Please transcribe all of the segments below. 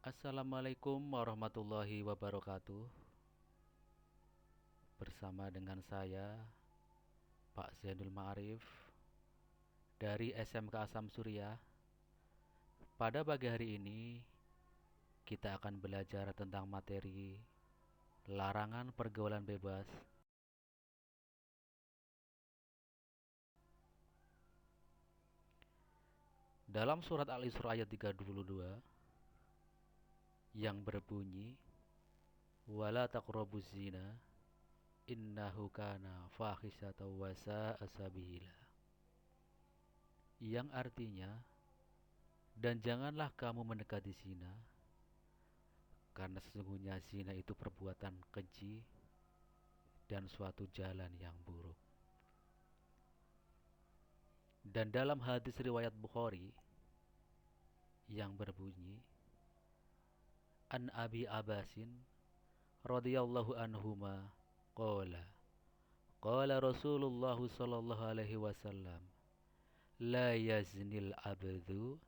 Assalamualaikum warahmatullahi wabarakatuh. Bersama dengan saya, Pak Zainul Ma'arif dari SMK Asam Surya. Pada pagi hari ini, kita akan belajar tentang materi larangan pergaulan bebas. Dalam surat Al-Isra ayat 32 yang berbunyi, "Wala taqrabuz zina, innahu kana fahisatan wa sa'a sabila." Yang artinya, dan janganlah kamu mendekati zina, karena sesungguhnya zina itu perbuatan keji dan suatu jalan yang buruk. Dan dalam hadis riwayat Bukhari yang berbunyi, An Abi Abbasin radhiyallahu anhuma qala qala Rasulullah sallallahu alaihi wasallam, la yaznil abdu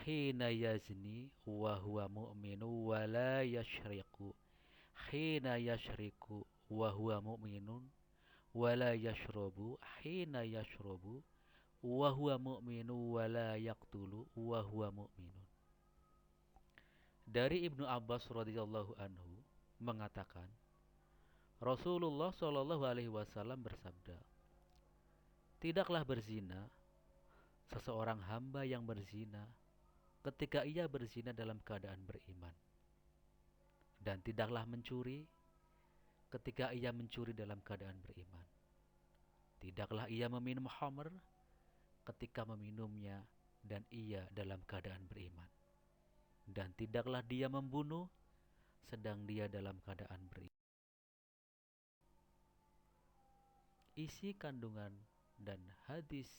hina yazni wa huwa mu'minu wa la yashriku hina yashriku wa huwa mu'minun wa la yashrabu hina yashrabu wa huwa mu'minu wa la yaqtulu wa huwa mu'minun. Dari Ibnu Abbas radhiyallahu anhu mengatakan, Rasulullah shallallahu alaihi wasallam bersabda, tidaklah berzina seseorang hamba yang berzina ketika ia berzina dalam keadaan beriman, dan tidaklah mencuri ketika ia mencuri dalam keadaan beriman. Tidaklah ia meminum khamr ketika meminumnya dan ia dalam keadaan beriman. Dan tidaklah dia membunuh sedang dia dalam keadaan beriman. Isi kandungan dan hadis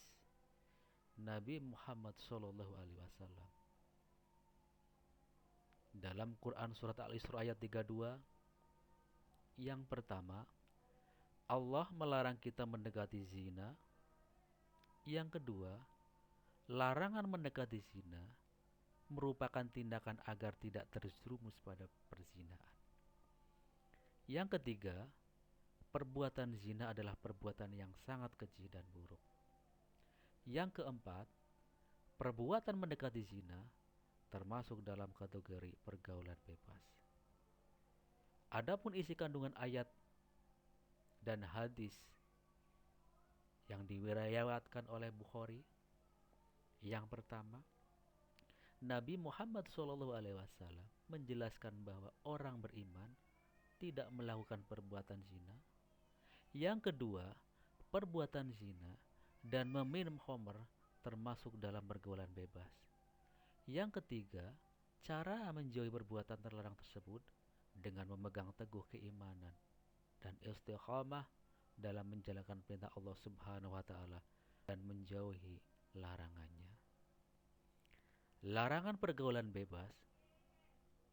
Nabi Muhammad SAW dalam Quran surat Al-Isra ayat 32, yang pertama, Allah melarang kita mendekati zina. Yang kedua, larangan mendekati zina merupakan tindakan agar tidak terjerumus pada perzinahan. Yang ketiga, perbuatan zina adalah perbuatan yang sangat keji dan buruk. Yang keempat, perbuatan mendekati zina termasuk dalam kategori pergaulan bebas. Adapun isi kandungan ayat dan hadis yang diriwayatkan oleh Bukhari, yang pertama, Nabi Muhammad SAW menjelaskan bahwa orang beriman tidak melakukan perbuatan zina. Yang kedua, perbuatan zina dan meminum khamr termasuk dalam pergaulan bebas. Yang ketiga, cara menjauhi perbuatan terlarang tersebut dengan memegang teguh keimanan dan istiqamah dalam menjalankan perintah Allah Subhanahu wa taala dan menjauhi larangannya. Larangan pergaulan bebas.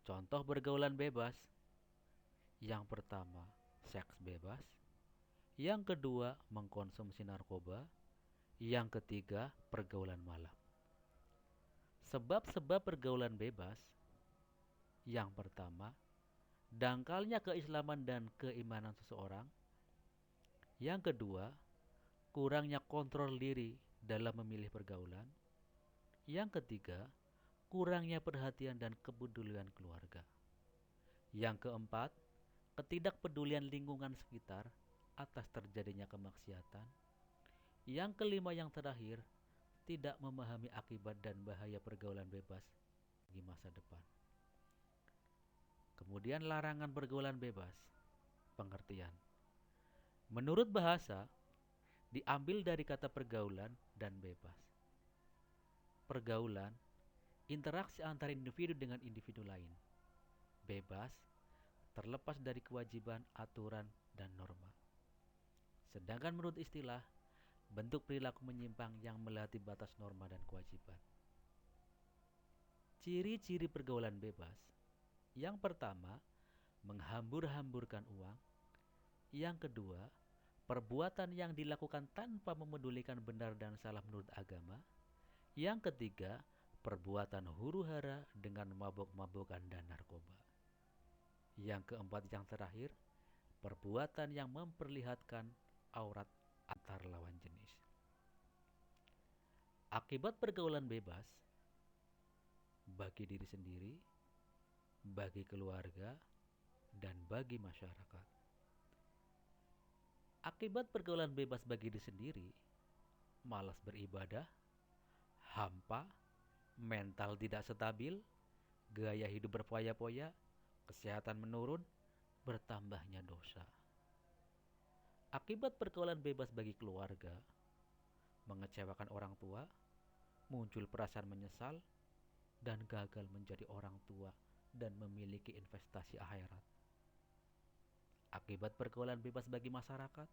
Contoh pergaulan bebas. Yang pertama, seks bebas. Yang kedua, mengkonsumsi narkoba. Yang ketiga, pergaulan malam. Sebab-sebab pergaulan bebas. Yang pertama, dangkalnya keislaman dan keimanan seseorang. Yang kedua, kurangnya kontrol diri dalam memilih pergaulan. Yang ketiga, kurangnya perhatian dan kepedulian keluarga. Yang keempat, ketidakpedulian lingkungan sekitar atas terjadinya kemaksiatan. Yang kelima, yang terakhir, tidak memahami akibat dan bahaya pergaulan bebas di masa depan. Kemudian larangan pergaulan bebas. Pengertian. Menurut bahasa, diambil dari kata pergaulan dan bebas. Pergaulan, interaksi antara individu dengan individu lain. Bebas, terlepas dari kewajiban, aturan, dan norma. Sedangkan menurut istilah, bentuk perilaku menyimpang yang melewati batas norma dan kewajiban. Ciri-ciri pergaulan bebas. Yang pertama, menghambur-hamburkan uang. Yang kedua, perbuatan yang dilakukan tanpa memedulikan benar dan salah menurut agama. Yang ketiga, perbuatan huru-hara dengan mabuk-mabukan dan narkoba. Yang keempat, yang terakhir, perbuatan yang memperlihatkan aurat antar lawan jenis. Akibat pergaulan bebas bagi diri sendiri, bagi keluarga, dan bagi masyarakat. Akibat pergaulan bebas bagi diri sendiri, malas beribadah, hampa, mental tidak stabil, gaya hidup berpoya-poya, kesehatan menurun, bertambahnya dosa. Akibat pergaulan bebas bagi keluarga, mengecewakan orang tua, muncul perasaan menyesal, dan gagal menjadi orang tua dan memiliki investasi akhirat. Akibat pergaulan bebas bagi masyarakat,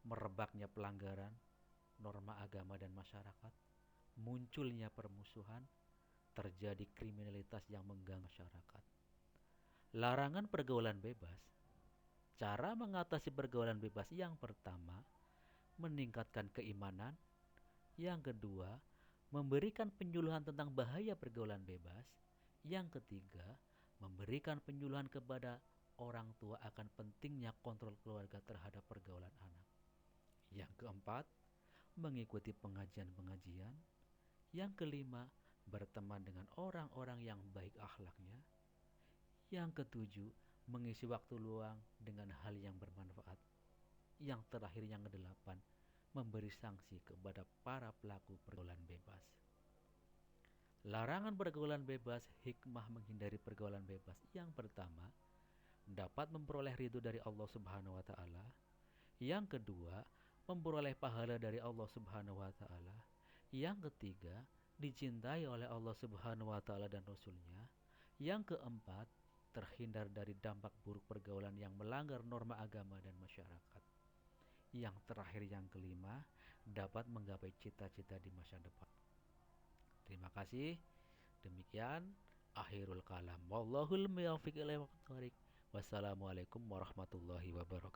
merebaknya pelanggaran, norma agama dan masyarakat, munculnya permusuhan, terjadi kriminalitas yang mengganggu masyarakat. Larangan pergaulan bebas. Cara mengatasi pergaulan bebas yang pertama, meningkatkan keimanan. Yang kedua, memberikan penyuluhan tentang bahaya pergaulan bebas. Yang ketiga, memberikan penyuluhan kepada orang tua akan pentingnya kontrol keluarga terhadap pergaulan anak. Yang keempat, mengikuti pengajian-pengajian. Yang kelima, berteman dengan orang-orang yang baik akhlaknya. Yang ketujuh, mengisi waktu luang dengan hal yang bermanfaat. Yang terakhir, yang kedelapan, memberi sanksi kepada para pelaku pergaulan bebas. Larangan pergaulan bebas, hikmah menghindari pergaulan bebas. Yang pertama, dapat memperoleh ridho dari Allah Subhanahu wa taala. Yang kedua, memperoleh pahala dari Allah Subhanahu wa taala. Yang ketiga, dicintai oleh Allah Subhanahu wa taala dan Rasul-Nya. Yang keempat, terhindar dari dampak buruk pergaulan yang melanggar norma agama dan masyarakat. Yang terakhir, yang kelima, dapat menggapai cita-cita di masa depan. Terima kasih. Demikian akhirul kalam. Wallahul muwaffiq ila aqwamit thoriq. Wassalamualaikum warahmatullahi wabarakatuh.